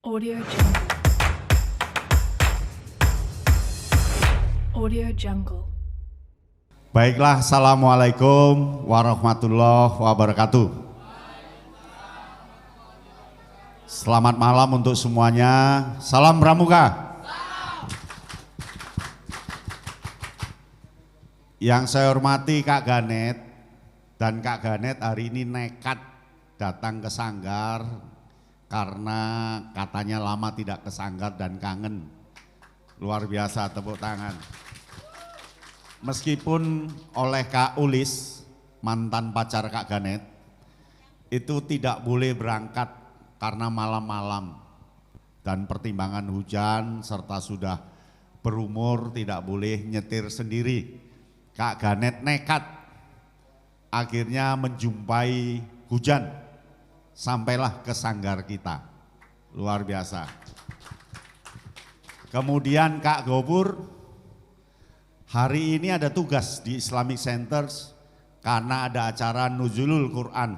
Audio Jungle. Audio Jungle. Baiklah, Assalamualaikum warahmatullahi wabarakatuh. Selamat malam untuk semuanya. Salam Pramuka. Yang saya hormati Kak Ganet, dan Kak Ganet hari ini nekat datang ke Sanggar karena katanya lama tidak ke Sanggar dan kangen. Luar biasa, tepuk tangan. Meskipun oleh Kak Ulis, mantan pacar Kak Ganet, itu tidak boleh berangkat karena malam-malam dan pertimbangan hujan serta sudah berumur tidak boleh nyetir sendiri. Kak Ganet nekat akhirnya menjumpai hujan sampailah ke Sanggar kita. Luar biasa. Kemudian Kak Gopur hari ini ada tugas di Islamic Centers karena ada acara Nuzulul Quran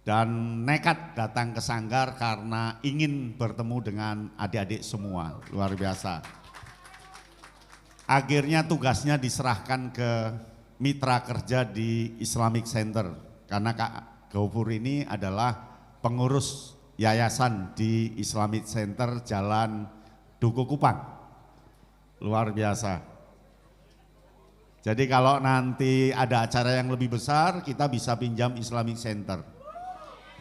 dan nekat datang ke Sanggar karena ingin bertemu dengan adik-adik semua. Luar biasa. Akhirnya tugasnya diserahkan ke mitra kerja di Islamic Center karena Kak Gopur ini adalah pengurus yayasan di Islamic Center Jalan Duku Kupang. Luar biasa. Jadi kalau nanti ada acara yang lebih besar, kita bisa pinjam Islamic Center.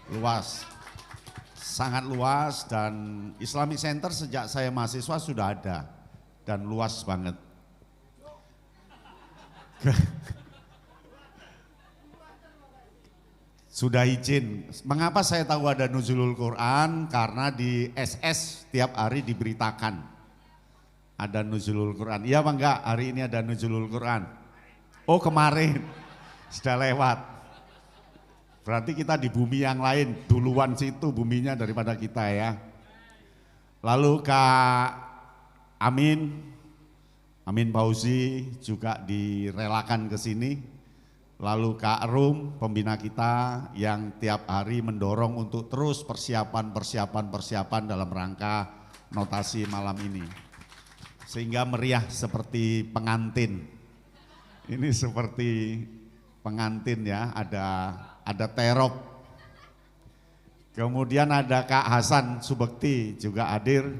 Luas, sangat luas, dan Islamic Center sejak saya mahasiswa sudah ada dan luas banget. Sudah izin. Mengapa saya tahu ada Nuzulul Quran? Karena di SS tiap hari diberitakan ada Nuzulul Quran. Iya apa enggak? Hari ini ada Nuzulul Quran. Oh kemarin, sudah lewat. Berarti kita di bumi yang lain, duluan situ buminya daripada kita ya. Lalu Kak Amin Fauzi juga direlakan ke sini. Lalu Kak Rum, pembina kita yang tiap hari mendorong untuk terus persiapan dalam rangka notasi malam ini. Sehingga meriah seperti pengantin. Ini seperti pengantin ya, ada terop. Kemudian ada Kak Hasan Subekti juga hadir.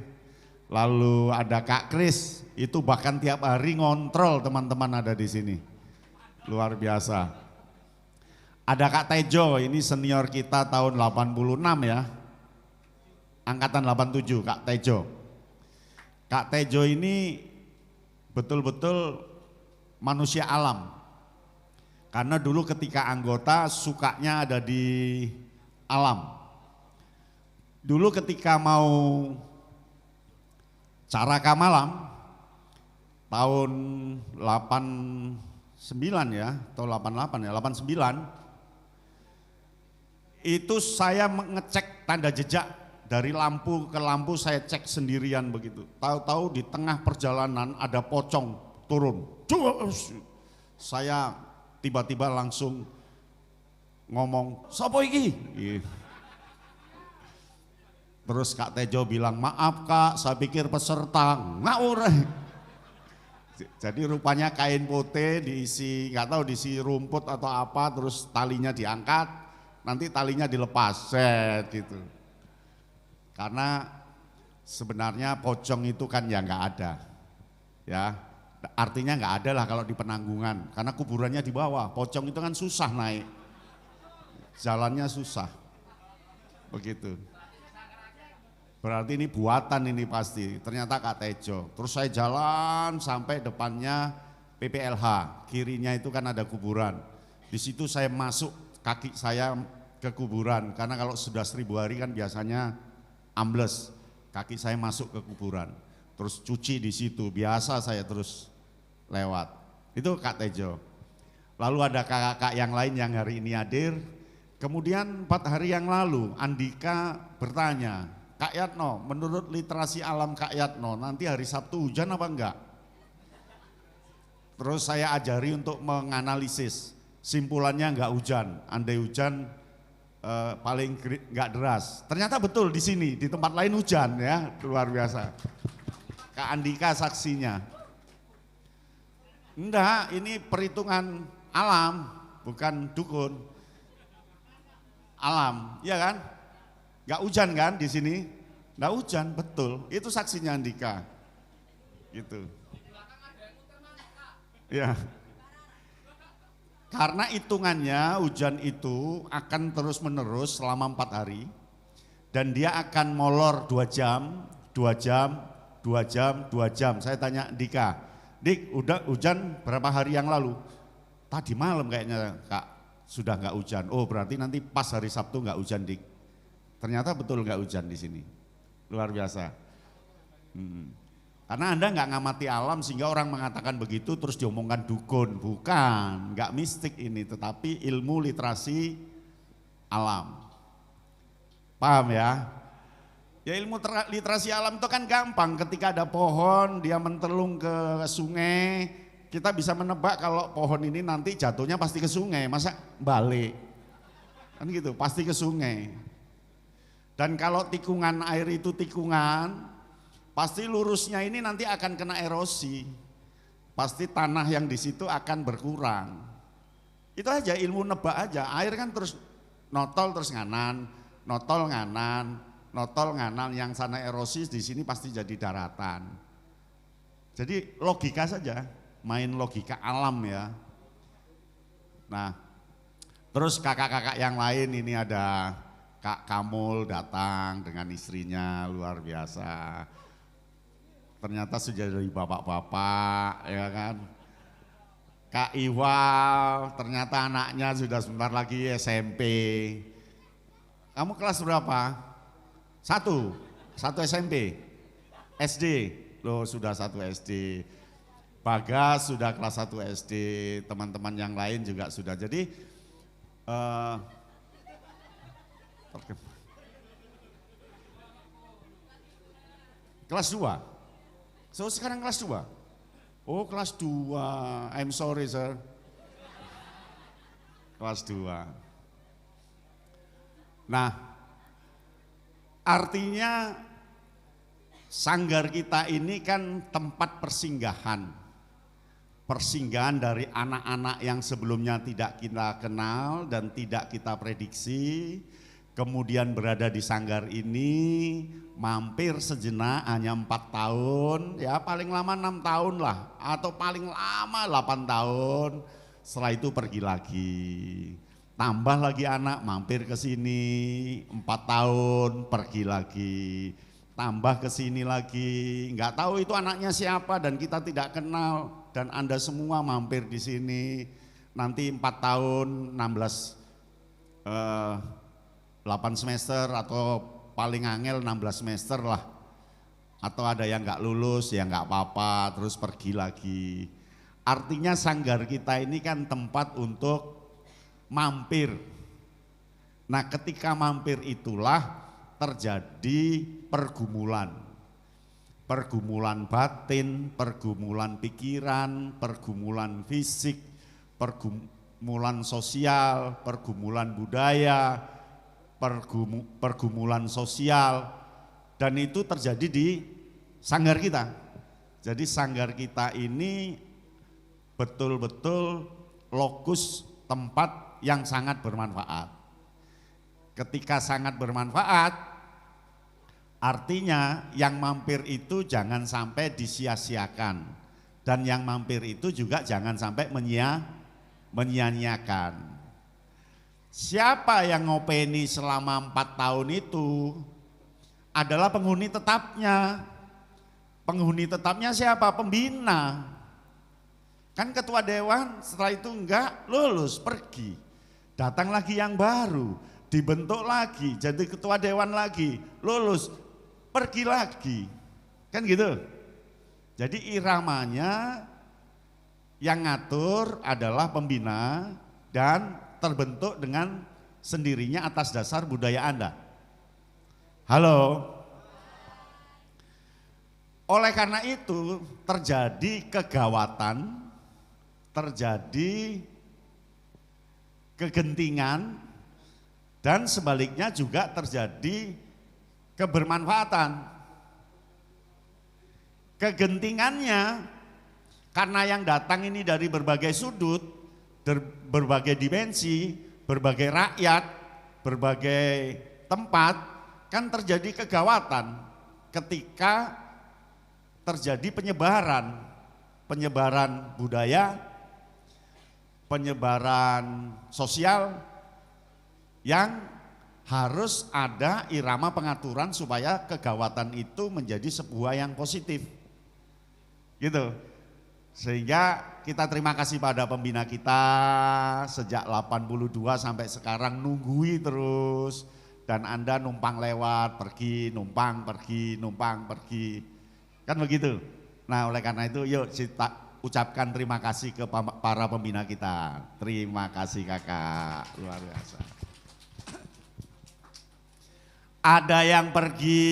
Lalu ada Kak Kris, itu bahkan tiap hari ngontrol teman-teman ada di sini. Luar biasa. Ada Kak Tejo, ini senior kita tahun 86 ya. Angkatan 87 Kak Tejo. Kak Tejo ini betul-betul manusia alam. Karena dulu ketika anggota sukanya ada di alam. Dulu ketika mau caraka malam tahun 89 ya, atau 88 ya, 89 itu saya mengecek tanda jejak dari lampu ke lampu, saya cek sendirian begitu. Tahu-tahu di tengah perjalanan ada pocong turun. Saya tiba-tiba langsung ngomong, "Sopo iki?" Terus Kak Tejo bilang, "Maaf Kak, saya pikir peserta." Ngawur. Jadi rupanya kain putih diisi, nggak tahu diisi rumput atau apa, terus talinya diangkat, nanti talinya dilepas, set gitu. Karena sebenarnya pocong itu kan ya nggak ada, ya artinya nggak ada lah kalau di Penanggungan, karena kuburannya di bawah. Pocong itu kan susah naik, jalannya susah, begitu. Berarti ini buatan ini pasti, ternyata Kak Tejo. Terus saya jalan sampai depannya PPLH, kirinya itu kan ada kuburan. Di situ saya masuk kaki saya ke kuburan, karena kalau sudah 1000 hari kan biasanya ambles. Kaki saya masuk ke kuburan, terus cuci di situ, biasa saya terus lewat. Itu Kak Tejo. Lalu ada kakak-kakak yang lain yang hari ini hadir. Kemudian 4 hari yang lalu Andika bertanya, "Kak Yatno, menurut literasi alam Kak Yatno, nanti hari Sabtu hujan apa enggak?" Terus saya ajari untuk menganalisis, simpulannya enggak hujan. Andai hujan paling nggak deras. Ternyata betul di sini, di tempat lain hujan ya, luar biasa. Kak Andika saksinya. Enggak, ini perhitungan alam, bukan dukun. Alam, iya kan? Nggak hujan kan di sini? Nggak hujan, betul. Itu saksinya Andika. Gitu. Ya. Karena hitungannya hujan itu akan terus menerus selama 4 hari. Dan dia akan molor 2 jam, 2 jam, 2 jam, 2 jam. Saya tanya Dika, Dik udah hujan berapa hari yang lalu? Tadi malam kayaknya Kak sudah nggak hujan. Oh berarti nanti pas hari Sabtu nggak hujan Dik. Ternyata betul nggak hujan di sini. Luar biasa. Karena Anda nggak ngamati alam sehingga orang mengatakan begitu terus diomongkan dukun. Bukan, nggak mistik ini tetapi ilmu literasi alam. Paham ya? Ya ilmu literasi alam itu kan gampang, ketika ada pohon dia mentelung ke sungai, kita bisa menebak kalau pohon ini nanti jatuhnya pasti ke sungai, masa balik? Kan gitu, pasti ke sungai. Dan kalau tikungan air itu tikungan, pasti lurusnya ini nanti akan kena erosi. Pasti tanah yang di situ akan berkurang. Itu aja ilmu nebak aja, air kan terus notol terus nganan, notol nganan, notol nganan, yang sana erosi di sini pasti jadi daratan. Jadi logika saja, main logika alam ya. Nah, terus kakak-kakak yang lain ini ada Kak Kamul datang dengan istrinya luar biasa. Ternyata sudah dari bapak-bapak ya kan. Kak Iwal ternyata anaknya sudah sebentar lagi SMP. Kamu kelas berapa? Satu SMP, SD, loh sudah 1 SD. Bagas sudah kelas 1 SD, teman-teman yang lain juga sudah. Jadi kelas 2. So sekarang kelas 2. Oh kelas 2, I'm sorry sir. Kelas 2. Nah, artinya sanggar kita ini kan tempat persinggahan. Persinggahan dari anak-anak yang sebelumnya tidak kita kenal dan tidak kita prediksi. Kemudian berada di sanggar ini, mampir sejenak hanya 4 tahun, ya paling lama 6 tahun lah, atau paling lama 8 tahun, setelah itu pergi lagi. Tambah lagi anak, mampir ke sini 4 tahun, pergi lagi. Tambah ke sini lagi, nggak tahu itu anaknya siapa dan kita tidak kenal, dan Anda semua mampir di sini, nanti 4 tahun, 8 semester atau paling angel 16 semester lah. Atau ada yang nggak lulus ya nggak apa-apa, terus pergi lagi. Artinya sanggar kita ini kan tempat untuk mampir. Nah ketika mampir itulah terjadi pergumulan. Pergumulan batin, pergumulan pikiran, pergumulan fisik, pergumulan sosial, pergumulan budaya, pergumulan sosial, dan itu terjadi di sanggar kita. Jadi sanggar kita ini betul-betul lokus tempat yang sangat bermanfaat. Ketika sangat bermanfaat, artinya yang mampir itu jangan sampai disia-siakan, dan yang mampir itu juga jangan sampai menyia-nyiakan. Siapa yang ngopeni selama 4 tahun itu adalah penghuni tetapnya. Penghuni tetapnya siapa? Pembina. Kan ketua dewan setelah itu enggak lulus, pergi. Datang lagi yang baru, dibentuk lagi, jadi ketua dewan lagi, lulus, pergi lagi. Kan gitu. Jadi iramanya yang ngatur adalah pembina dan terbentuk dengan sendirinya atas dasar budaya Anda. Halo. Oleh karena itu terjadi kegawatan, terjadi kegentingan Dan sebaliknya juga terjadi kebermanfaatan. Kegentingannya karena yang datang ini dari berbagai sudut, berbagai dimensi, berbagai rakyat, berbagai tempat, kan terjadi kegawatan ketika terjadi penyebaran budaya, penyebaran sosial yang harus ada irama pengaturan supaya kegawatan itu menjadi sebuah yang positif. Gitu. Sehingga kita terima kasih pada pembina kita sejak 82 sampai sekarang nunggui terus, dan Anda numpang lewat, pergi, numpang, pergi, numpang, pergi. Kan begitu. Nah, oleh karena itu yuk kita ucapkan terima kasih ke para pembina kita. Terima kasih kakak, luar biasa. Ada yang pergi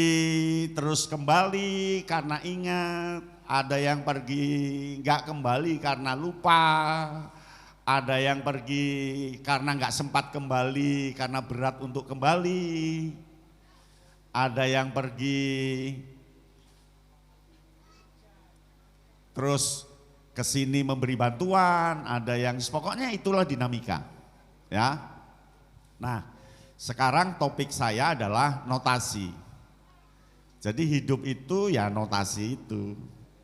terus kembali karena ingat, ada yang pergi nggak kembali karena lupa, ada yang pergi karena nggak sempat kembali karena berat untuk kembali, ada yang pergi terus kesini memberi bantuan, ada yang pokoknya itulah dinamika, ya. Nah, sekarang topik saya adalah notasi. Jadi hidup itu ya notasi itu,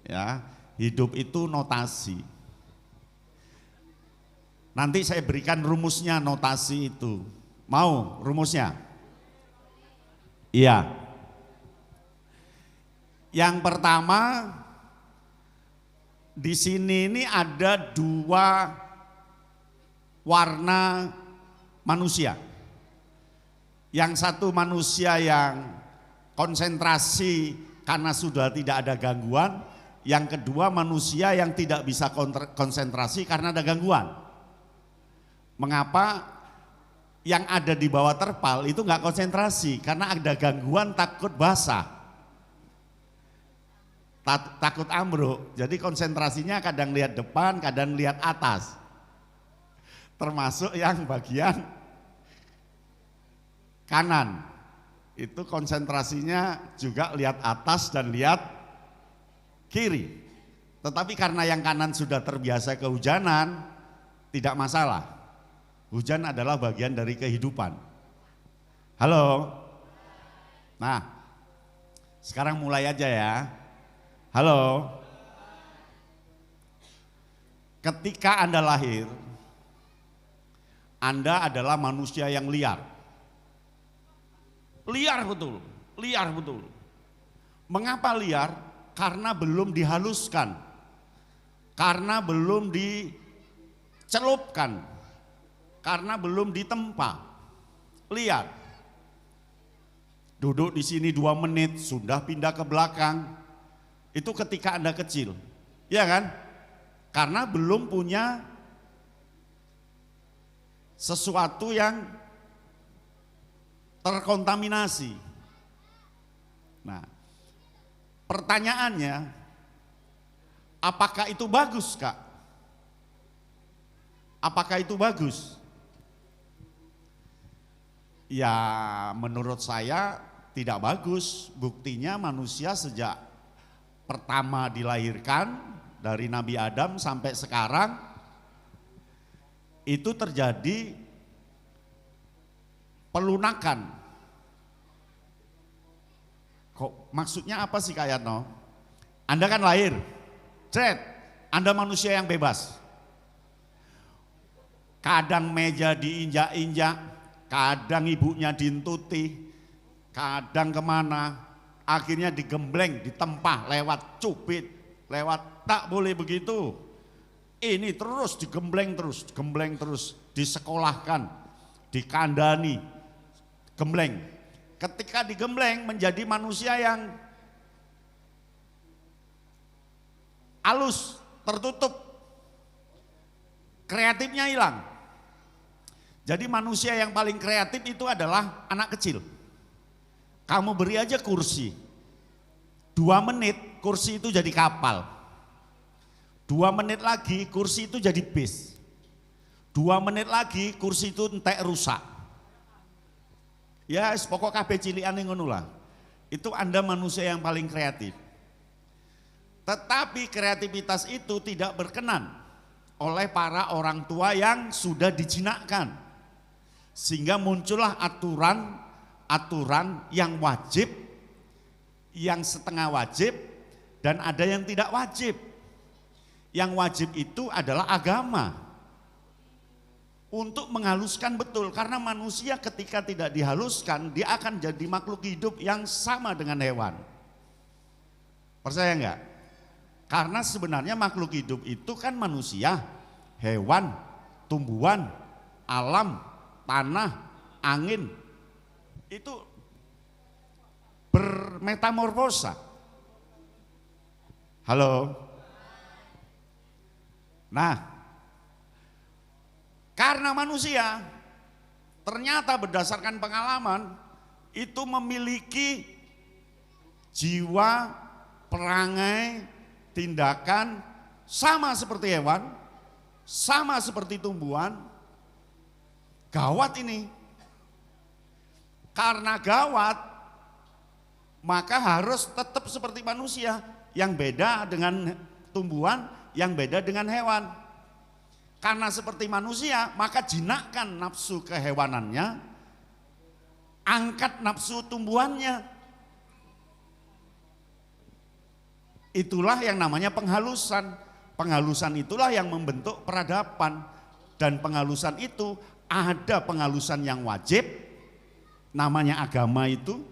ya. Hidup itu notasi. Nanti saya berikan rumusnya notasi itu. Mau rumusnya? Iya. Yang pertama, di sini ini ada dua warna manusia. Yang satu manusia yang konsentrasi karena sudah tidak ada gangguan, yang kedua manusia yang tidak bisa konsentrasi karena ada gangguan. Mengapa yang ada di bawah terpal itu nggak konsentrasi? Karena ada gangguan, takut basah, takut ambruk. Jadi konsentrasinya kadang lihat depan, kadang lihat atas. Termasuk yang bagian kanan, itu konsentrasinya juga lihat atas dan lihat kiri. Tetapi karena yang kanan sudah terbiasa kehujanan, tidak masalah. Hujan adalah bagian dari kehidupan. Halo? Nah, sekarang mulai aja ya. Halo? Ketika Anda lahir, Anda adalah manusia yang liar. Liar betul, liar betul. Mengapa liar? Karena belum dihaluskan, karena belum dicelupkan, karena belum ditempa. Liar. Duduk di sini 2 menit, sudah pindah ke belakang. Itu ketika Anda kecil, ya kan? Karena belum punya sesuatu yang terkontaminasi. Nah, pertanyaannya, apakah itu bagus, Kak? Apakah itu bagus? Ya, menurut saya tidak bagus. Buktinya manusia sejak pertama dilahirkan dari Nabi Adam sampai sekarang itu terjadi pelunakan. Kok maksudnya apa sih Kak Yatno? Anda kan lahir, Anda manusia yang bebas. Kadang meja diinjak-injak, kadang ibunya dintuti, kadang kemana, akhirnya digembleng, ditempah lewat cubit, lewat tak boleh begitu. Ini terus digembleng terus, disekolahkan, dikandani, gembleng. Ketika digembleng menjadi manusia yang halus, tertutup, kreatifnya hilang. Jadi manusia yang paling kreatif itu adalah anak kecil. Kamu beri aja kursi, 2 menit kursi itu jadi kapal. 2 menit lagi kursi itu jadi bis. 2 menit lagi kursi itu entek rusak. Ya pokok kabeh cilikane ngono lah. Itu Anda manusia yang paling kreatif. Tetapi kreativitas itu tidak berkenan oleh para orang tua yang sudah dijinakkan. Sehingga muncullah aturan yang wajib, yang setengah wajib, dan ada yang tidak wajib. Yang wajib itu adalah agama. Untuk menghaluskan betul, karena manusia ketika tidak dihaluskan, dia akan jadi makhluk hidup yang sama dengan hewan. Percaya enggak? Karena sebenarnya makhluk hidup itu kan manusia, hewan, tumbuhan, alam, tanah, angin. Itu bermetamorfosa. Halo? Nah, karena manusia ternyata berdasarkan pengalaman itu memiliki jiwa, perangai, tindakan sama seperti hewan, sama seperti tumbuhan. Gawat ini. Karena gawat, maka harus tetap seperti manusia, yang beda dengan tumbuhan, yang beda dengan hewan. Karena seperti manusia, maka jinakkan nafsu kehewanannya, angkat nafsu tumbuhannya. Itulah yang namanya penghalusan. Penghalusan itulah yang membentuk peradaban. Dan penghalusan itu ada penghalusan yang wajib, namanya agama itu.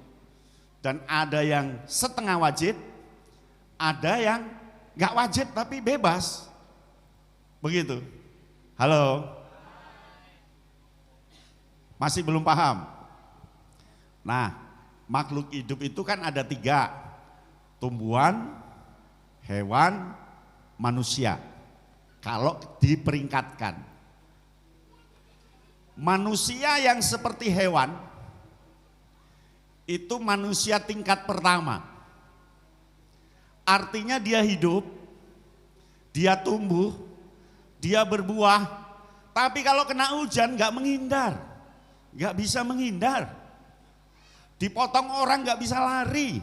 Dan ada yang setengah wajib, ada yang gak wajib tapi bebas. Begitu. Halo? Masih belum paham? Nah, makhluk hidup itu kan ada 3. Tumbuhan, hewan, manusia. Kalau diperingkatkan, manusia yang seperti hewan itu manusia tingkat pertama. Artinya dia hidup, dia tumbuh, dia berbuah. Tapi kalau kena hujan gak menghindar, gak bisa menghindar. Dipotong orang gak bisa lari.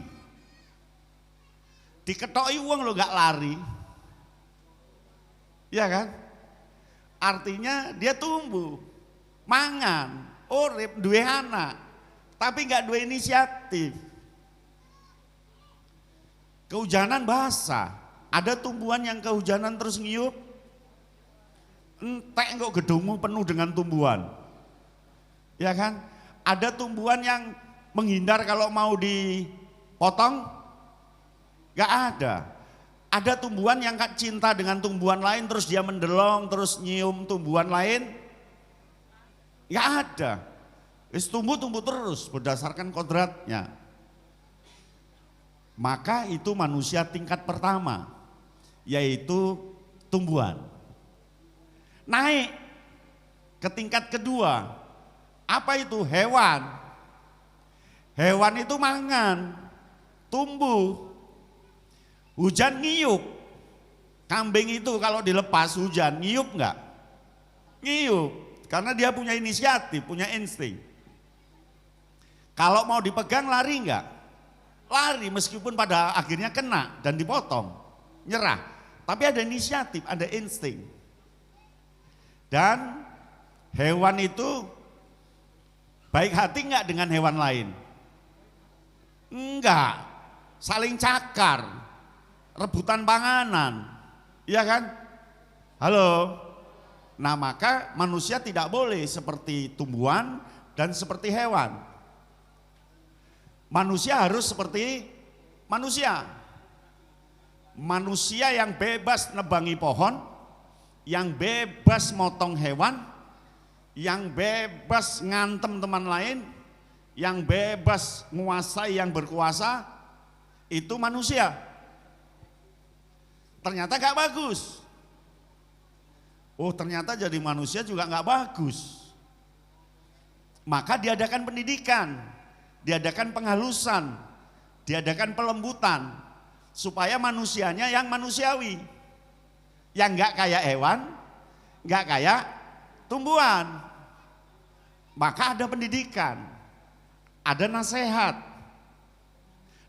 Diketoki uang lo gak lari. Ya kan? Artinya dia tumbuh, mangan, urip, duwe anak, tapi gak duwe inisiatif. Kehujanan basah. Ada tumbuhan yang kehujanan terus ngiup, entek kok gedungmu penuh dengan tumbuhan. Ya kan? Ada tumbuhan yang menghindar kalau mau dipotong, gak ada. Ada tumbuhan yang cinta dengan tumbuhan lain terus dia mendelong terus nyium tumbuhan lain, gak ada. Tumbuh terus berdasarkan kodratnya. Maka itu manusia tingkat pertama, yaitu tumbuhan. Naik ke tingkat kedua, apa itu? Hewan. Hewan itu mangan, tumbuh. Hujan ngiyup. Kambing itu kalau dilepas hujan ngiyup enggak? Ngiyup, karena dia punya inisiatif, punya insting. Kalau mau dipegang lari enggak? Lari meskipun pada akhirnya kena dan dipotong, nyerah. Tapi ada inisiatif, ada insting. Dan hewan itu baik hati enggak dengan hewan lain? Enggak, saling cakar. Rebutan panganan, iya kan? Halo. Nah, maka manusia tidak boleh seperti tumbuhan dan seperti hewan. Manusia harus seperti manusia. Manusia yang bebas nebangi pohon, yang bebas motong hewan, yang bebas ngantem teman lain, yang bebas menguasai yang berkuasa, itu manusia. Ternyata gak bagus. Oh, ternyata jadi manusia juga gak bagus. Maka diadakan pendidikan, diadakan penghalusan, diadakan pelembutan, supaya manusianya yang manusiawi, yang gak kayak hewan, gak kayak tumbuhan. Maka ada pendidikan, ada nasihat.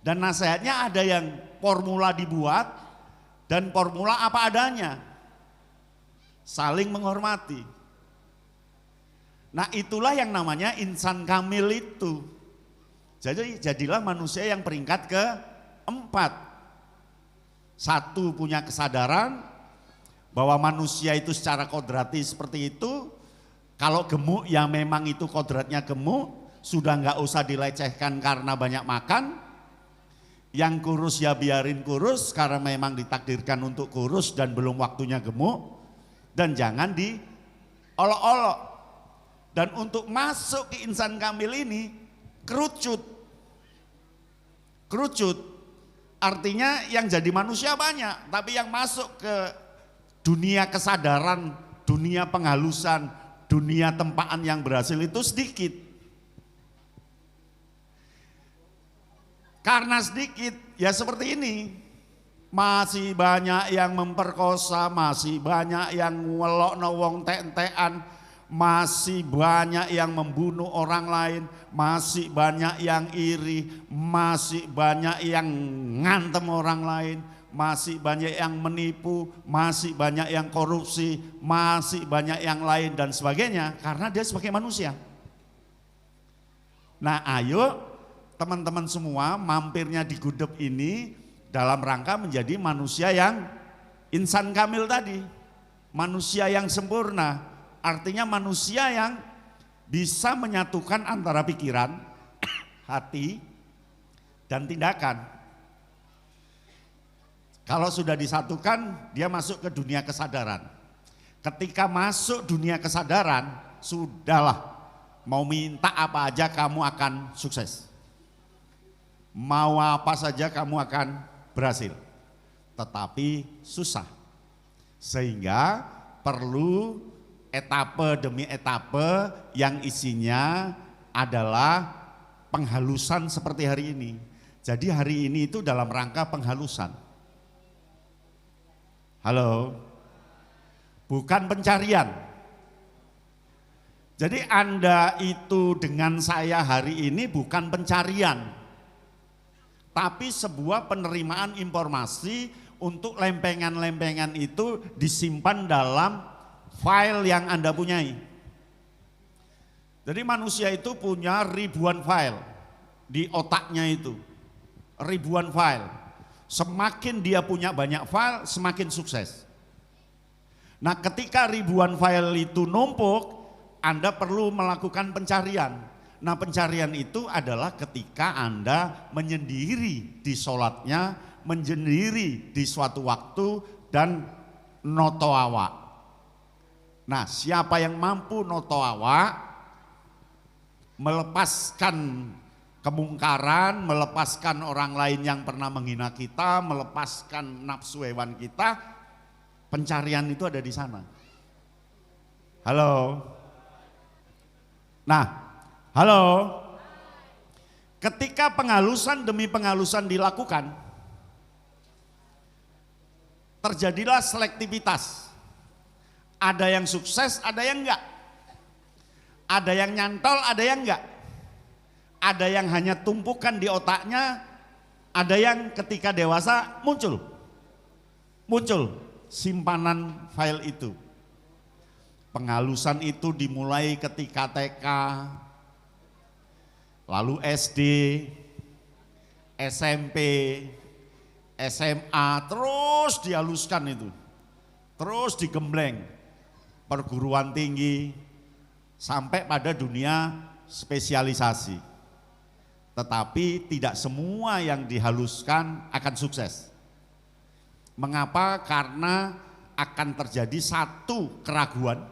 Dan nasihatnya ada yang formula dibuat dan formula apa adanya. Saling menghormati. Nah itulah yang namanya insan kamil itu. Jadi jadilah manusia yang peringkat keempat. Satu, punya kesadaran bahwa manusia itu secara kodrati seperti itu. Kalau gemuk ya memang itu kodratnya gemuk. Sudah nggak usah dilecehkan karena banyak makan. Yang kurus ya biarin kurus karena memang ditakdirkan untuk kurus dan belum waktunya gemuk. Dan jangan diolok-olok. Dan untuk masuk ke insan kamil ini kerucut. Kerucut artinya yang jadi manusia banyak, tapi yang masuk ke dunia kesadaran, dunia penghalusan, dunia tempaan yang berhasil itu sedikit. Karena sedikit, ya seperti ini. Masih banyak yang memperkosa, masih banyak yang ngelokno wong tek-tekan, masih banyak yang membunuh orang lain, masih banyak yang iri, masih banyak yang ngantem orang lain, masih banyak yang menipu, masih banyak yang korupsi, masih banyak yang lain dan sebagainya karena dia sebagai manusia. Nah ayo teman-teman semua mampirnya di Gudeg ini dalam rangka menjadi manusia yang insan kamil tadi. Manusia yang sempurna, artinya manusia yang bisa menyatukan antara pikiran, hati, dan tindakan. Kalau sudah disatukan, dia masuk ke dunia kesadaran. Ketika masuk dunia kesadaran, sudahlah, mau minta apa aja kamu akan sukses. Mau apa saja kamu akan berhasil, tetapi susah. Sehingga perlu etape demi etape yang isinya adalah penghalusan seperti hari ini. Jadi hari ini itu dalam rangka penghalusan. Halo, bukan pencarian. Jadi Anda itu dengan saya hari ini bukan pencarian, tapi sebuah penerimaan informasi untuk lempengan-lempengan itu disimpan dalam file yang Anda punyai. Jadi manusia itu punya ribuan file di otaknya itu. Ribuan file. Semakin dia punya banyak file, semakin sukses. Nah ketika ribuan file itu numpuk, Anda perlu melakukan pencarian. Nah pencarian itu adalah ketika Anda menyendiri di sholatnya, menyendiri di suatu waktu dan noto awak. Nah siapa yang mampu noto awak, melepaskan kemungkaran, melepaskan orang lain yang pernah menghina kita, melepaskan nafsu hewan kita, pencarian itu ada di sana. Halo. Nah, halo. Ketika penghalusan demi penghalusan dilakukan, terjadilah selektivitas. Ada yang sukses, ada yang enggak. Ada yang nyantol, ada yang enggak. Ada yang hanya tumpukan di otaknya, ada yang ketika dewasa muncul simpanan file itu. Penghalusan itu dimulai ketika TK, lalu SD, SMP, SMA, terus dihaluskan itu, terus digembleng, perguruan tinggi, sampai pada dunia spesialisasi. Tetapi tidak semua yang dihaluskan akan sukses. Mengapa? Karena akan terjadi satu keraguan.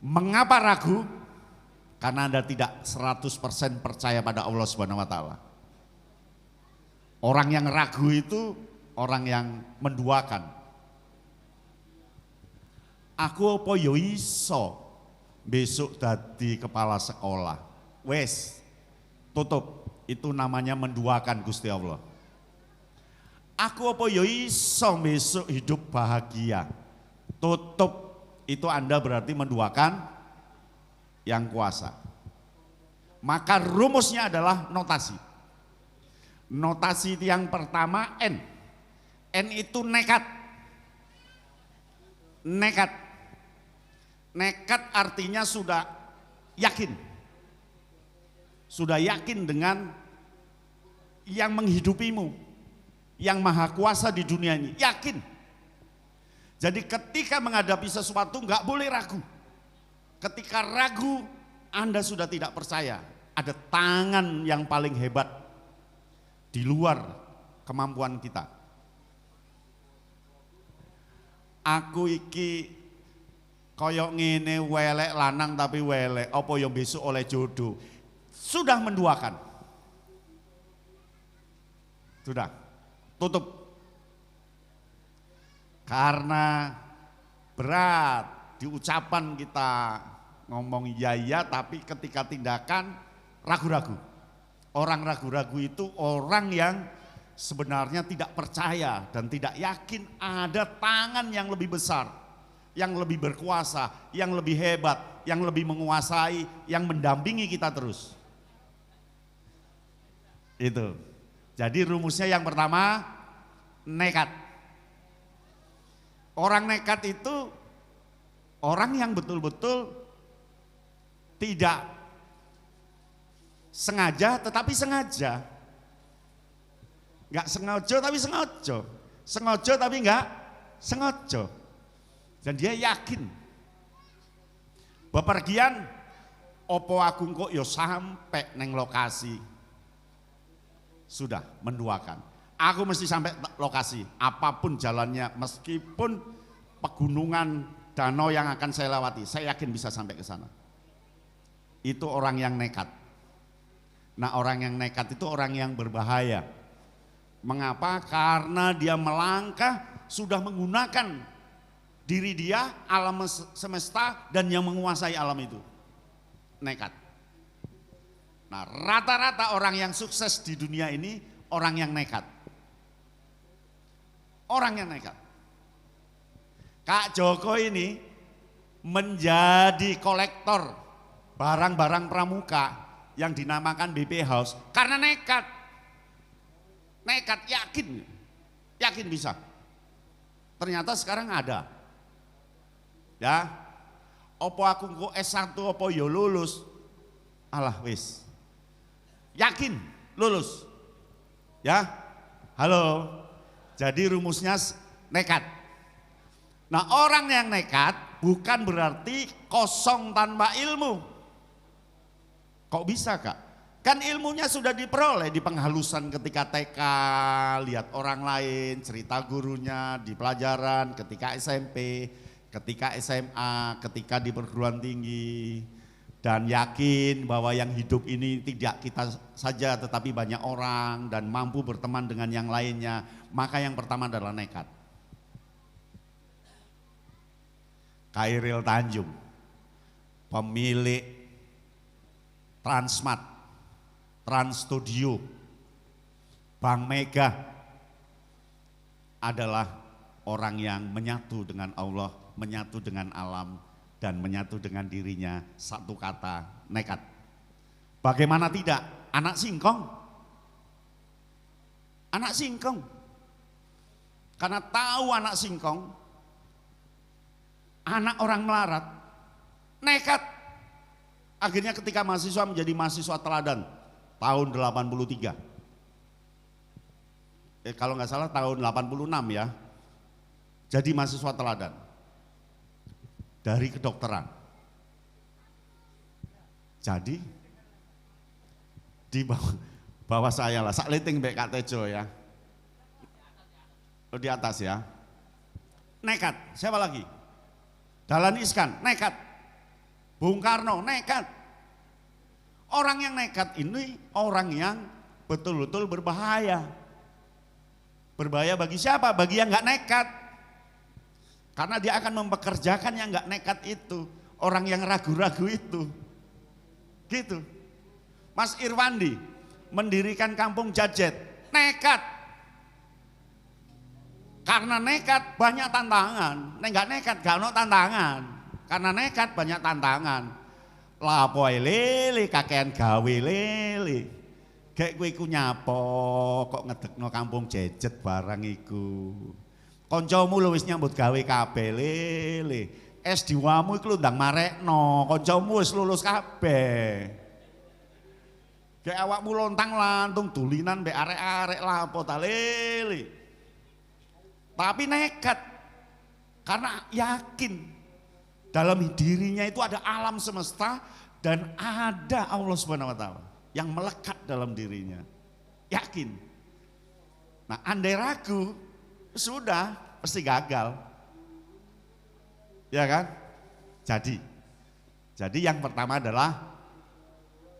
Mengapa ragu? Karena Anda tidak 100% percaya pada Allah Subhanahu wa taala. Orang yang ragu itu orang yang menduakan. Aku apa yo iso besok dadi kepala sekolah. Wes, tutup. Itu namanya menduakan Gusti Allah. Aku apa yo iso besok hidup bahagia. Tutup. Itu Anda berarti menduakan yang kuasa. Maka rumusnya adalah notasi. Notasi yang pertama N. N itu nekat. Nekat. Nekat artinya sudah yakin. Sudah yakin dengan yang menghidupimu, yang maha kuasa di dunia ini. Yakin. Jadi ketika menghadapi sesuatu nggak boleh ragu. Ketika ragu, Anda sudah tidak percaya. Ada tangan yang paling hebat di luar kemampuan kita. Aku iki koyok ngene welek lanang tapi welek, apa yang besok oleh jodoh. Sudah menduakan. Sudah, tutup. Karena berat di ucapan kita ngomong iya tapi ketika tindakan ragu-ragu. Orang ragu-ragu itu orang yang sebenarnya tidak percaya dan tidak yakin ada tangan yang lebih besar, yang lebih berkuasa, yang lebih hebat, yang lebih menguasai, yang mendampingi kita terus. Itu. Jadi rumusnya yang pertama nekat. Orang nekat itu orang yang betul-betul tidak sengaja tetapi sengaja. Enggak sengaja tapi sengaja. Sengaja tapi enggak sengaja. Dan dia yakin. Bepergian opo aku kok yo sampai neng lokasi. Sudah menduakan. Aku mesti sampai lokasi apapun jalannya, meskipun pegunungan, danau yang akan saya lewati, saya yakin bisa sampai ke sana. Itu orang yang nekat. Nah, orang yang nekat itu orang yang berbahaya. Mengapa? Karena dia melangkah sudah menggunakan diri dia, alam semesta dan yang menguasai alam itu. Nekat. Nah, rata-rata orang yang sukses di dunia ini orang yang nekat. Orang yang nekat. Kak Joko ini menjadi kolektor barang-barang pramuka yang dinamakan BP House karena nekat. Nekat, yakin bisa. Ternyata sekarang ada. Ya. Opo aku kok S1 opo yo lulus. Alah wis. Yakin lulus. Ya. Halo. Jadi rumusnya nekat. Nah, orang yang nekat bukan berarti kosong tanpa ilmu. Kok bisa, Kak? Kan ilmunya sudah diperoleh di penghalusan ketika TK, lihat orang lain, cerita gurunya di pelajaran, ketika SMP, ketika SMA, ketika di perguruan tinggi. Dan yakin bahwa yang hidup ini tidak kita saja tetapi banyak orang dan mampu berteman dengan yang lainnya. Maka yang pertama adalah nekat. Khairil Tanjung, pemilik Transmart, Trans Studio, Bank Mega, adalah orang yang menyatu dengan Allah, menyatu dengan alam, dan menyatu dengan dirinya. Satu kata, nekat. Bagaimana tidak? Anak singkong. Anak singkong. Karena tahu anak singkong, anak orang melarat, nekat. Akhirnya ketika mahasiswa menjadi mahasiswa teladan, tahun 83. Kalau nggak salah tahun 86 ya. Jadi mahasiswa teladan. Dari kedokteran. Jadi di bawah saya lah, sak liting mbek Kak Tejo ya. Di atas ya. Nekat, siapa lagi? Dahlan Iskan, nekat. Bung Karno, nekat. Orang yang nekat ini orang yang betul-betul berbahaya. Berbahaya bagi siapa? Bagi yang nggak nekat. Karena dia akan mempekerjakan yang nggak nekat itu. Orang yang ragu-ragu itu. Gitu. Mas Irwandi mendirikan kampung Jajet, nekat. Karena nekat banyak tantangan. Nggak nekat gak ada tantangan. Karena nekat banyak tantangan. Lapo ae lele kakean gawe lele. Gek kowe iku nyapo kok ngedekno kampung jejet barang iku. Kancamu lho wis nyambut gawe kabeh lele. S2-mu iku lho ndang marekno, kancamu wis lulus kabeh. Gek awakmu lontang-lantung dulinan mbek arek-arek lapo ta lele. Tapi nekat karena yakin dalam dirinya itu ada alam semesta dan ada Allah Subhanahu wa taala yang melekat dalam dirinya. Yakin. Nah, andai ragu sudah pasti gagal. Ya kan? Jadi yang pertama adalah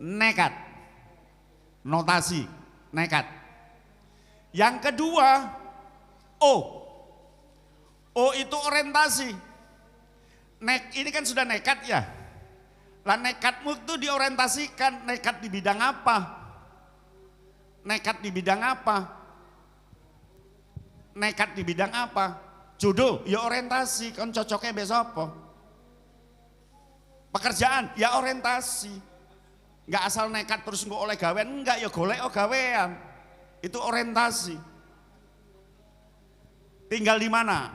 nekat. Notasi, nekat. Yang kedua, O. O itu orientasi. Ini kan sudah nekat ya. Lah nekatmu itu diorientasikan, nekat di bidang apa? Nekat di bidang apa? Nekat di bidang apa? Jodoh, ya orientasi, kan cocoknya besok apa? Pekerjaan, ya orientasi. Enggak asal nekat terus nggak oleh gawean, enggak ya golek gawean. Itu orientasi. Tinggal di mana?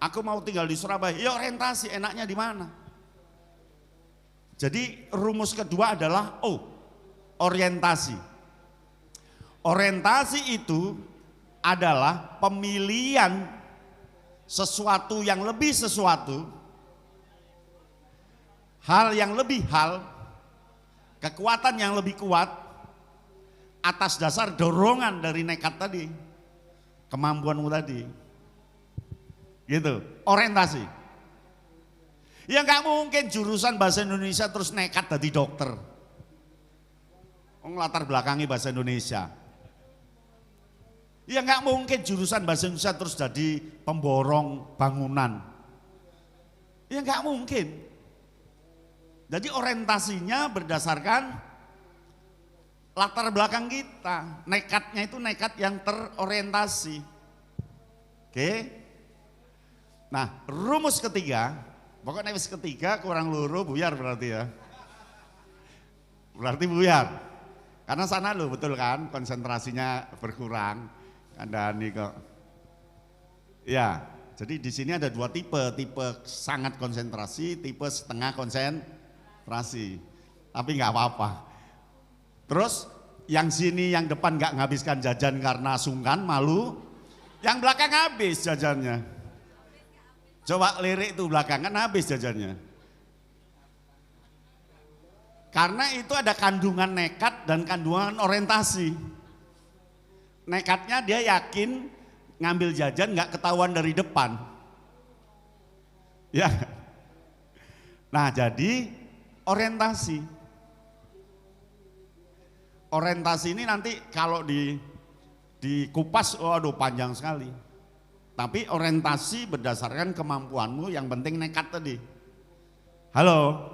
Aku mau tinggal di Surabaya, ya orientasi, enaknya di mana? Jadi rumus kedua adalah orientasi. Orientasi itu adalah pemilihan sesuatu yang lebih sesuatu, hal yang lebih hal, kekuatan yang lebih kuat, atas dasar dorongan dari nekat tadi, kemampuanmu tadi. Gitu, orientasi. Ya nggak mungkin jurusan bahasa Indonesia terus nekat jadi dokter. Latar belakangi bahasa Indonesia. Ya nggak mungkin jurusan bahasa Indonesia terus jadi pemborong bangunan. Ya nggak mungkin. Jadi orientasinya berdasarkan latar belakang kita. Nekatnya itu nekat yang terorientasi. Oke. Nah, rumus ketiga, pokoknya wis ketiga kurang loro buyar berarti ya. Berarti buyar. Karena sana lo betul kan konsentrasinya berkurang. Kandani kok. Ya, jadi di sini ada dua tipe sangat konsentrasi, tipe setengah konsentrasi. Tapi nggak apa-apa. Terus yang sini yang depan nggak nghabiskan jajan karena sungkan, malu. Yang belakang habis jajannya. Coba lirik tuh belakangan habis jajannya. Karena itu ada kandungan nekat dan kandungan orientasi. Nekatnya dia yakin ngambil jajan nggak ketahuan dari depan. Ya. Nah, jadi orientasi. Orientasi ini nanti kalau dikupas, waduh panjang sekali. Tapi orientasi berdasarkan kemampuanmu, yang penting nekat tadi. Halo.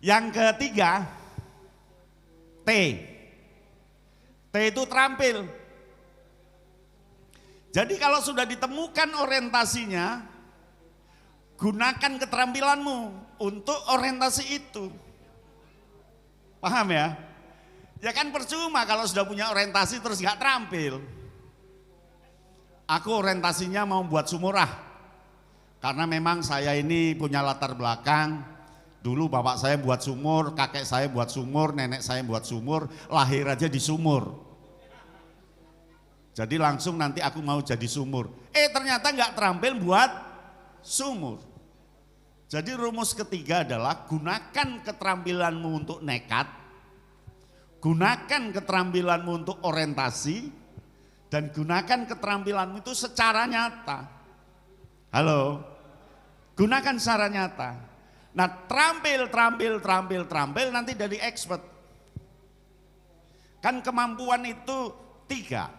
Yang ketiga, T. T itu terampil. Jadi kalau sudah ditemukan orientasinya, gunakan keterampilanmu untuk orientasi itu. Paham ya? Ya kan percuma kalau sudah punya orientasi terus gak terampil. Aku orientasinya mau buat sumurah. Karena memang saya ini punya latar belakang. Dulu bapak saya buat sumur, kakek saya buat sumur, nenek saya buat sumur, lahir aja di sumur. Jadi langsung nanti aku mau jadi sumur. Ternyata nggak terampil buat sumur. Jadi rumus ketiga adalah gunakan keterampilanmu untuk nekat, gunakan keterampilanmu untuk orientasi, dan gunakan keterampilanmu itu secara nyata. Halo, gunakan secara nyata. Nah, terampil nanti jadi expert. Kan kemampuan itu tiga.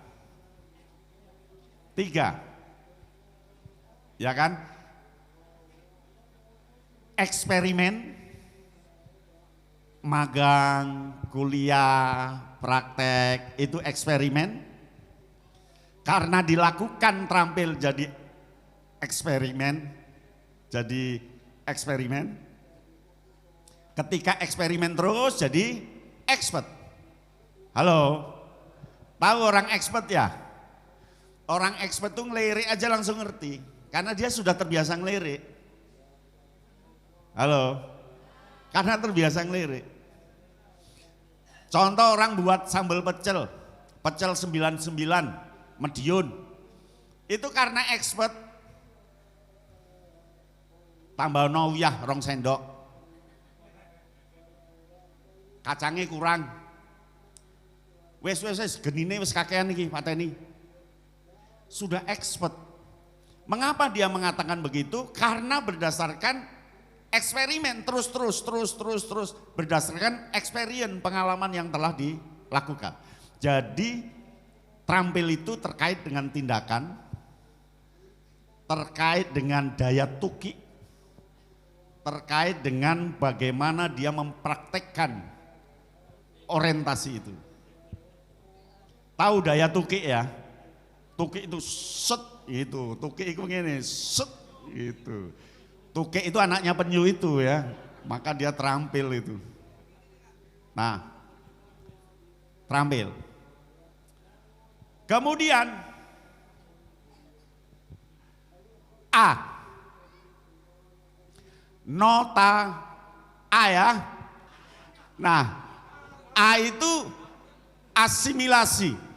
Ya kan? Eksperimen, magang, kuliah, praktek, itu eksperimen. Karena dilakukan terampil jadi eksperimen, jadi eksperimen. Ketika eksperimen terus jadi expert. Halo, tahu orang expert ya? Orang expert tuh ngelirik aja langsung ngerti, karena dia sudah terbiasa ngelirik. Halo, karena terbiasa ngelirik. Contoh orang buat sambal pecel 99, Madiun. Itu karena expert, tambah uyah 2 sendok. Kacangnya kurang. Wes genine wis kakean iki pateni. Sudah expert. Mengapa dia mengatakan begitu? Karena berdasarkan eksperimen terus berdasarkan experience, pengalaman yang telah dilakukan. Jadi terampil itu terkait dengan tindakan, terkait dengan daya tuki, terkait dengan bagaimana dia mempraktekkan orientasi itu. Tahu daya tuki ya? Tuki itu set gitu, tuki itu begini, set gitu. Tuki itu anaknya penyu itu ya, maka dia terampil itu. Nah, terampil. Kemudian A, nota A ya. Nah, A itu asimilasi.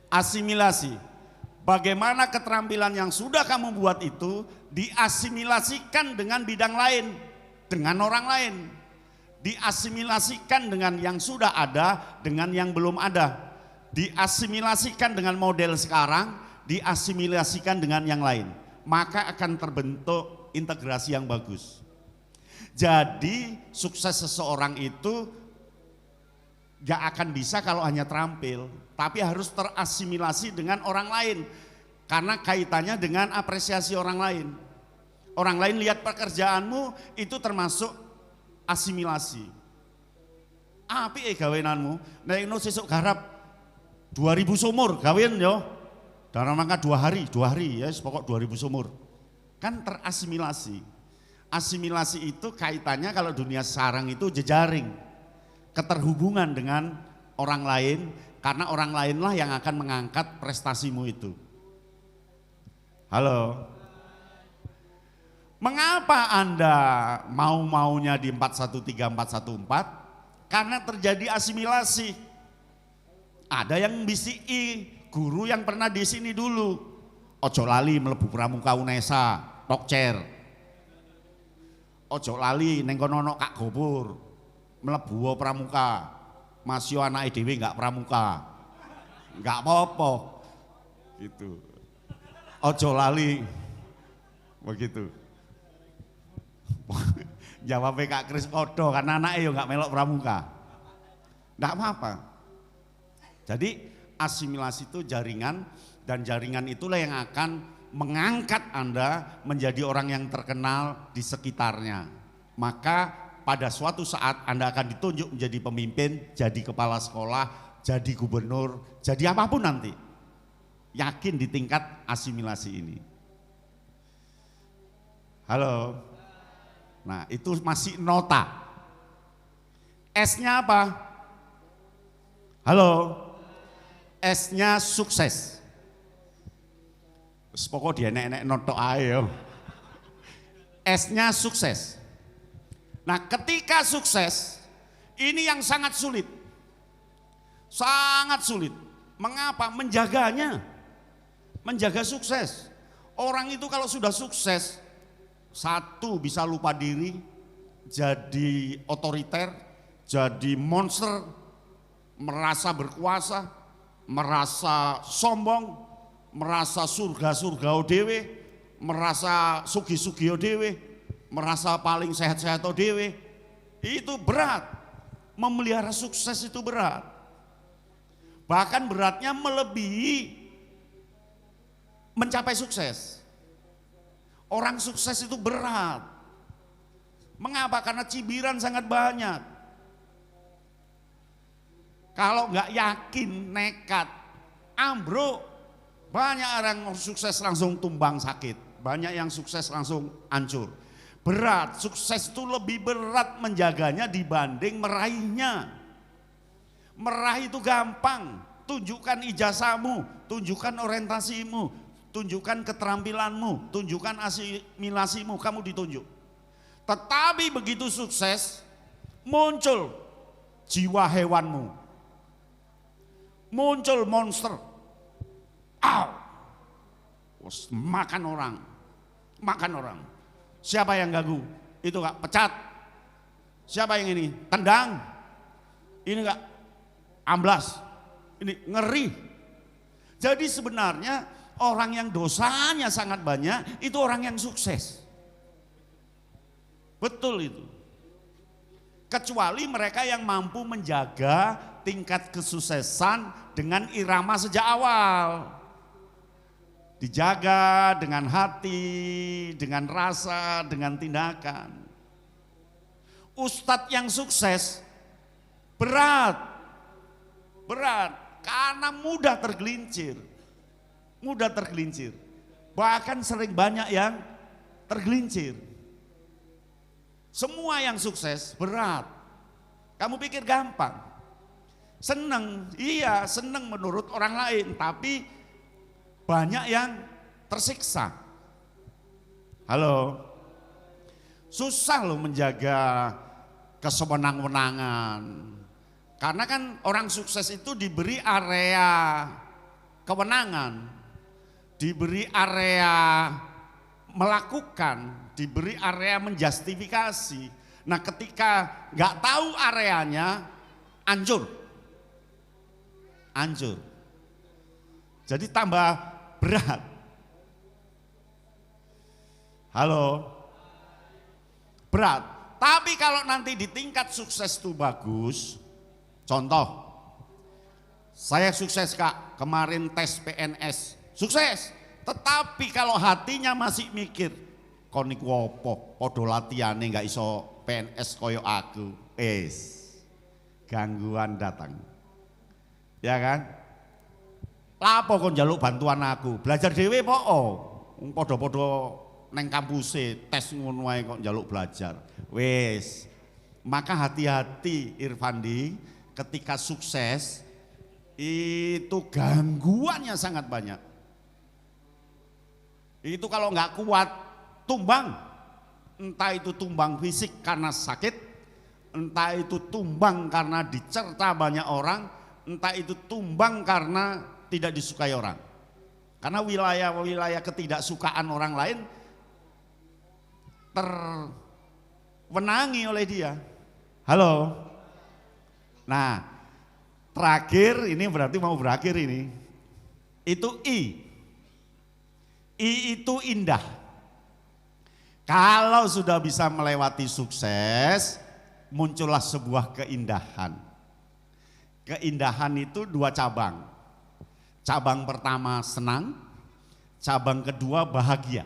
Asimilasi. Bagaimana keterampilan yang sudah kamu buat itu diasimilasikan dengan bidang lain, dengan orang lain. Diasimilasikan dengan yang sudah ada, dengan yang belum ada. Diasimilasikan dengan model sekarang, diasimilasikan dengan yang lain. Maka akan terbentuk integrasi yang bagus. Jadi sukses seseorang itu gak akan bisa kalau hanya terampil, tapi harus terasimilasi dengan orang lain, karena kaitannya dengan apresiasi orang lain. Orang lain lihat pekerjaanmu itu termasuk asimilasi. Api gawenanmu, nek no sesuk garap 2000 sumur gawen yo, dalam rangka 2 hari ya, pokok 2000 sumur, kan terasimilasi. Asimilasi itu kaitannya kalau dunia sekarang itu jejaring, keterhubungan dengan orang lain, karena orang lainlah yang akan mengangkat prestasimu itu. Halo, mengapa Anda mau-maunya di 413, 414? Karena terjadi asimilasi. Ada yang bisiki, guru yang pernah di sini dulu, ojo lali mlebu pramuka UNESA, tokcer. Ojo lali neng kono ono Kak Gopur, mlebu pramuka, masih anak dhewe enggak pramuka, enggak apa-apa gitu. Ojo lali begitu. Jawabnya Kak Kris Kodo karena anaknya yo enggak melok pramuka, enggak apa-apa. Jadi asimilasi itu jaringan, dan jaringan itulah yang akan mengangkat Anda menjadi orang yang terkenal di sekitarnya. Maka pada suatu saat Anda akan ditunjuk menjadi pemimpin, jadi kepala sekolah, jadi gubernur, jadi apapun nanti. Yakin di tingkat asimilasi ini. Halo. Nah, itu masih nota. S-nya apa? Halo. S-nya sukses. Pokok dia nek noto ayo. S-nya sukses. Nah, ketika sukses, ini yang sangat sulit. Sangat sulit. Mengapa? Menjaganya. Menjaga sukses. Orang itu kalau sudah sukses, satu bisa lupa diri, jadi otoriter, jadi monster, merasa berkuasa, merasa sombong, merasa surga-surga dewe, merasa sugi-sugi dewe, merasa paling sehat-sehat dewe. Itu berat. Memelihara sukses itu berat. Bahkan beratnya melebihi mencapai sukses. Orang sukses itu berat. Mengapa? Karena cibiran sangat banyak. Kalau nggak yakin, nekat, ambruk. Banyak orang sukses langsung tumbang sakit. banyak yang sukses langsung hancur. Berat, sukses itu lebih berat menjaganya dibanding meraihnya. Meraih itu gampang, tunjukkan ijazahmu, tunjukkan orientasimu, tunjukkan keterampilanmu, tunjukkan asimilasimu, kamu ditunjuk. Tetapi begitu sukses, muncul jiwa hewanmu, muncul monster, makan orang. Siapa yang ganggu? Itu Kak, pecat. Siapa yang ini? Tendang. Ini Kak, amblas. Ini ngeri. Jadi sebenarnya orang yang dosanya sangat banyak itu orang yang sukses. Betul itu. Kecuali mereka yang mampu menjaga tingkat kesuksesan dengan irama sejak awal. Dijaga dengan hati, dengan rasa, dengan tindakan. Ustadz yang sukses berat karena mudah tergelincir. Bahkan sering banyak yang tergelincir. Semua yang sukses berat. Kamu pikir gampang? Seneng, iya seneng menurut orang lain, tapi banyak yang tersiksa. Halo, susah loh menjaga kesewenang-wenangan. Karena kan orang sukses itu diberi area kewenangan, diberi area melakukan, diberi area menjustifikasi. Nah ketika nggak tahu areanya, hancur. Jadi tambah berat. Halo, berat. Tapi kalau nanti di tingkat sukses itu bagus, contoh, saya sukses Kak, kemarin tes PNS, sukses. Tetapi kalau hatinya masih mikir, kon niku opo, podo latihane nggak iso PNS koyo aku, gangguan datang, ya kan? Lapo kon njaluk bantuan aku, belajar dhewe po, podo-podo neng kampuse tes ngono wae kok njaluk belajar, wis. Maka hati-hati Irfandi, ketika sukses itu gangguannya sangat banyak. Itu kalau nggak kuat tumbang, entah itu tumbang fisik karena sakit, entah itu tumbang karena dicerca banyak orang, entah itu tumbang karena tidak disukai orang. Karena wilayah-wilayah ketidaksukaan orang lain terwenangi oleh dia. Halo. Nah, terakhir ini berarti mau berakhir ini. Itu I. I itu indah. Kalau sudah bisa melewati sukses, muncullah sebuah keindahan. Keindahan itu dua cabang. Cabang pertama senang, cabang kedua bahagia.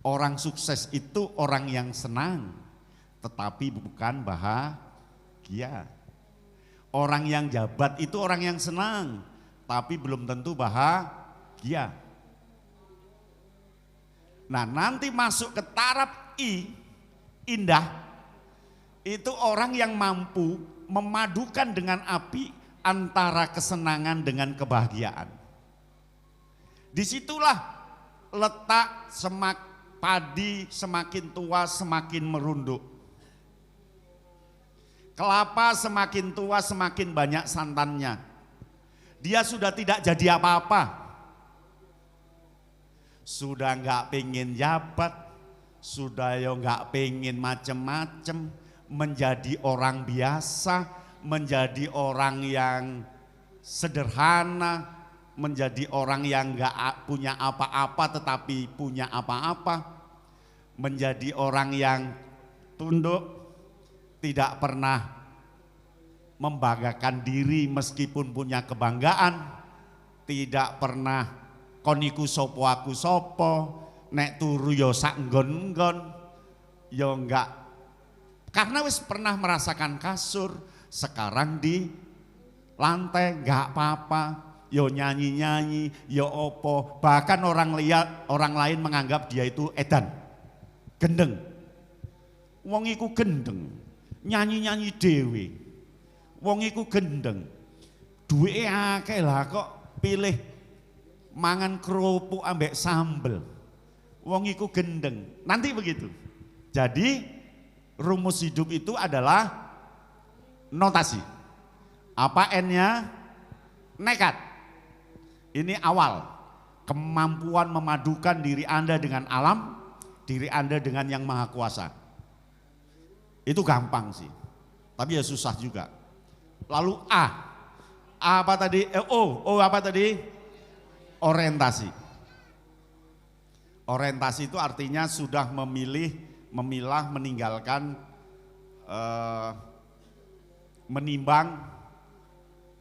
Orang sukses itu orang yang senang, tetapi bukan bahagia. Orang yang jabat itu orang yang senang, tapi belum tentu bahagia. Nah nanti masuk ke taraf I, indah, itu orang yang mampu memadukan dengan api antara kesenangan dengan kebahagiaan. Disitulah letak padi semakin tua semakin merunduk. Kelapa semakin tua semakin banyak santannya. Dia sudah tidak jadi apa-apa. Sudah nggak pengen jabat, sudah yo nggak pengen macem-macem, menjadi orang biasa, menjadi orang yang sederhana, menjadi orang yang nggak punya apa-apa tetapi punya apa-apa, menjadi orang yang tunduk, tidak pernah membanggakan diri meskipun punya kebanggaan, tidak pernah koniku sopo aku sopo, nek turu yo sak nggon-nggon, yo enggak, karena wis pernah merasakan kasur, sekarang di lantai enggak apa-apa, yo nyanyi-nyanyi, yo opo. Bahkan orang lain menganggap dia itu edan, gendeng. Wong iku gendeng, nyanyi-nyanyi dewe. Wong iku gendeng, duweke akeh lah kok pilih mangan kerupuk ambek sambel. Wong iku gendeng, nanti begitu. Jadi rumus hidup itu adalah notasi. Apa N-nya? Nekat. Ini awal, kemampuan memadukan diri Anda dengan alam, diri Anda dengan yang maha kuasa. Itu gampang sih, tapi ya susah juga. Lalu A apa tadi? O apa tadi? Orientasi. Orientasi itu artinya sudah memilah, meninggalkan, menimbang,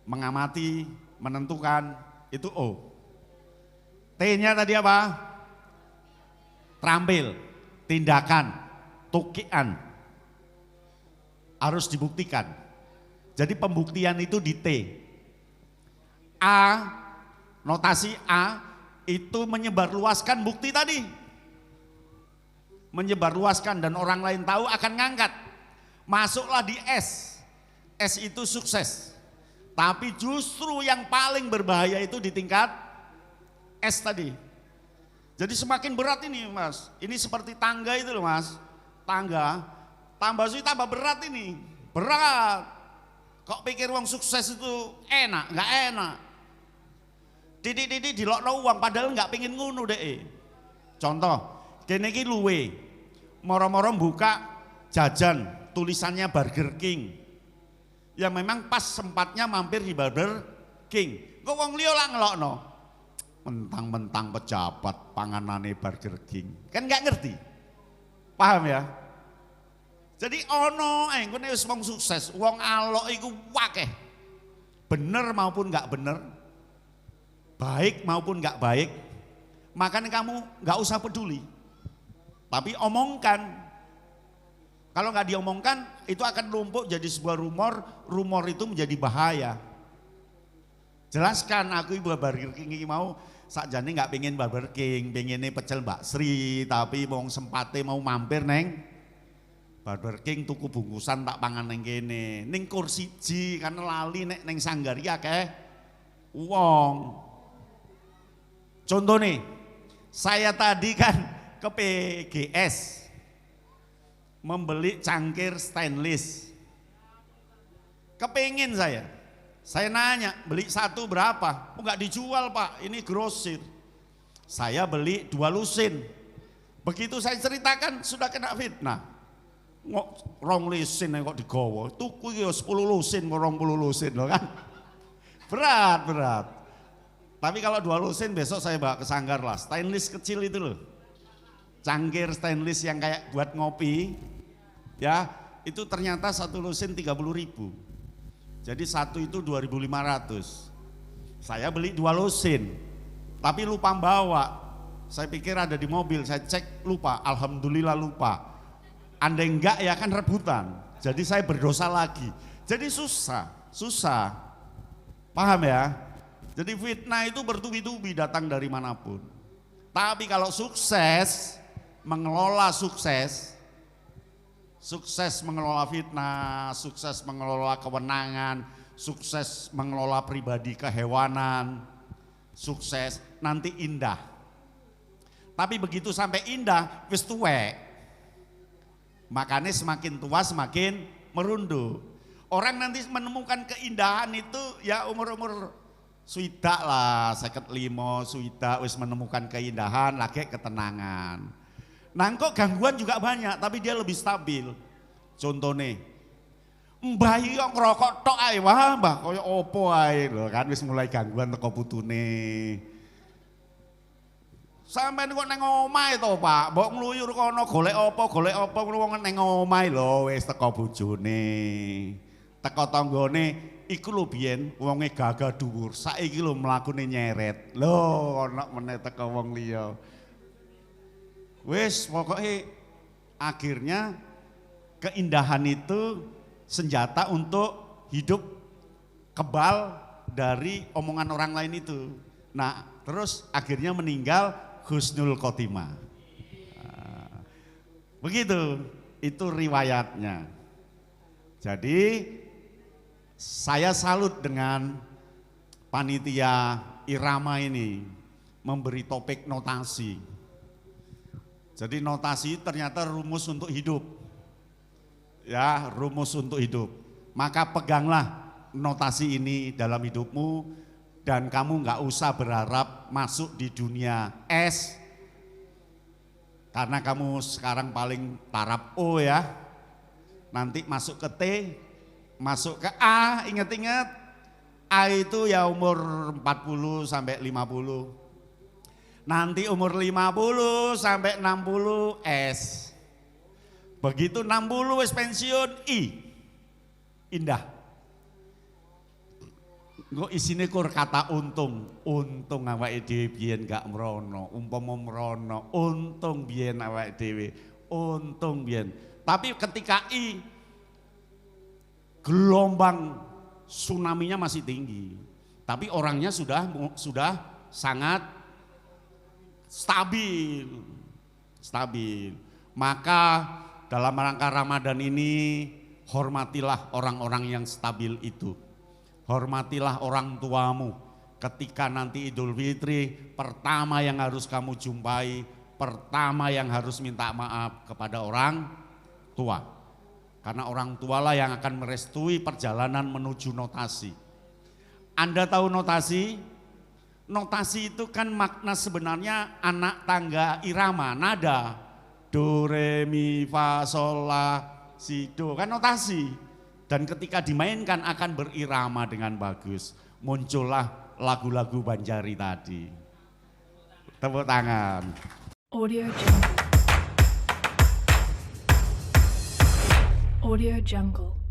mengamati, menentukan, itu O. T-nya tadi apa? Terampil, tindakan, tukian, harus dibuktikan. Jadi pembuktian itu di T. A, notasi A itu menyebarluaskan bukti tadi. Menyebarluaskan dan orang lain tahu akan ngangkat. Masuklah di S. S itu sukses. Tapi justru yang paling berbahaya itu di tingkat S tadi. Jadi semakin berat ini Mas. Ini seperti tangga itu loh Mas. Tangga, tambah sih tambah berat ini. Berat. Kok pikir uang sukses itu enak? Enggak enak. Titik-titik dilokno uang padahal enggak pengin ngono deh. Contoh, kene iki luwe. Moro-moro buka jajan, tulisannya Burger King. Ya memang pas sempatnya mampir di Burger King. Kok wong liya lah ngelokno. Mentang-mentang pejabat panganane Burger King. Kan enggak ngerti. Paham ya? Jadi ono engkone wis wong sukses, wong alok iku wakeh. Bener maupun enggak bener, baik maupun enggak baik, makanya kamu enggak usah peduli. Tapi omongkan. Kalau enggak diomongkan, itu akan numpuk jadi sebuah rumor, rumor itu menjadi bahaya. Jelaskan, aku ibu Burger King ini mau sakjane enggak pengen Burger King, pengennya pecel Mbak Sri, tapi wong sempate mau mampir neng Burger King tuku bungkusan tak pangan neng kene, neng kursi ji karena lali nek neng Sanggaria akeh wong. Contoh nih, saya tadi kan ke PGS membeli cangkir stainless. Kepengin saya nanya beli satu berapa? Oh, enggak dijual Pak, ini grosir. Saya beli 2 lusin. Begitu saya ceritakan sudah kena fitnah. Ngok rong lusin kok digawa, tuku iki 10 lusin, 20 lusin loh kan. Berat. Tapi kalau 2 lusin besok saya bawa ke Sanggar lah, stainless kecil itu loh. Cangkir stainless yang kayak buat ngopi, ya itu ternyata 1 lusin 30.000. Jadi satu itu 2.500. Saya beli 2 lusin, tapi lupa bawa. Saya pikir ada di mobil, saya cek lupa, alhamdulillah lupa. Andai enggak ya kan rebutan, jadi saya berdosa lagi. Jadi susah, paham ya? Jadi fitnah itu bertubi-tubi datang dari manapun. Tapi kalau sukses, mengelola sukses mengelola fitnah, sukses mengelola kewenangan, sukses mengelola pribadi kehewanan, sukses nanti indah. Tapi begitu sampai indah, wis tuwek. Makanya semakin tua semakin merunduk. Orang nanti menemukan keindahan itu ya umur-umur swidak lah, 55, swidak wis menemukan keindahan, lagi ketenangan. Nah kok gangguan juga banyak, tapi dia lebih stabil. Contohnya, mbah iki kok ngerokok tok ae, wah mbah koyo opo ae lho kan wis mulai gangguan teko putune. Sampeyan kok nang omahe to, Pak? Mbok ngluyur kono golek apa wong nang omahe lho wis teko bojone. Teko tanggane iku lho biyen wonge gagah dhuwur, saiki lho mlakune nyeret. Lho ana meneh teko wong liya. Wis pokoke akhirnya keindahan itu senjata untuk hidup kebal dari omongan orang lain itu. Nah, terus akhirnya meninggal husnul khotimah. Begitu, itu riwayatnya. Jadi saya salut dengan panitia Irama ini memberi topik notasi. Jadi notasi ternyata rumus untuk hidup. Ya, rumus untuk hidup. Maka peganglah notasi ini dalam hidupmu dan kamu nggak usah berharap masuk di dunia S karena kamu sekarang paling taraf O ya. Nanti masuk ke T, masuk ke A, ingat-ingat A itu ya umur 40 sampai 50. Nanti umur 50 sampai 60 S. Begitu 60 wis pensiun I. Indah. Engko isine kur kata untung. Untung awake dhewe biyen gak mrono, umpama mrono, untung biyen awake dhewe. Untung biyen. Tapi ketika I gelombang tsunami-nya masih tinggi. Tapi orangnya sudah sangat stabil. Maka dalam rangka Ramadan ini hormatilah orang-orang yang stabil itu. Hormatilah orang tuamu. Ketika nanti Idul Fitri, pertama yang harus kamu jumpai, pertama yang harus minta maaf kepada orang tua. Karena orang tualah yang akan merestui perjalanan menuju notasi. Anda tahu notasi? Notasi itu kan makna sebenarnya anak tangga irama, nada. Do, re, mi, fa, sol, la, si, do, kan notasi. Dan ketika dimainkan akan berirama dengan bagus. Muncullah lagu-lagu Banjari tadi. Tepuk tangan. Audio Jungle. Audio Jungle.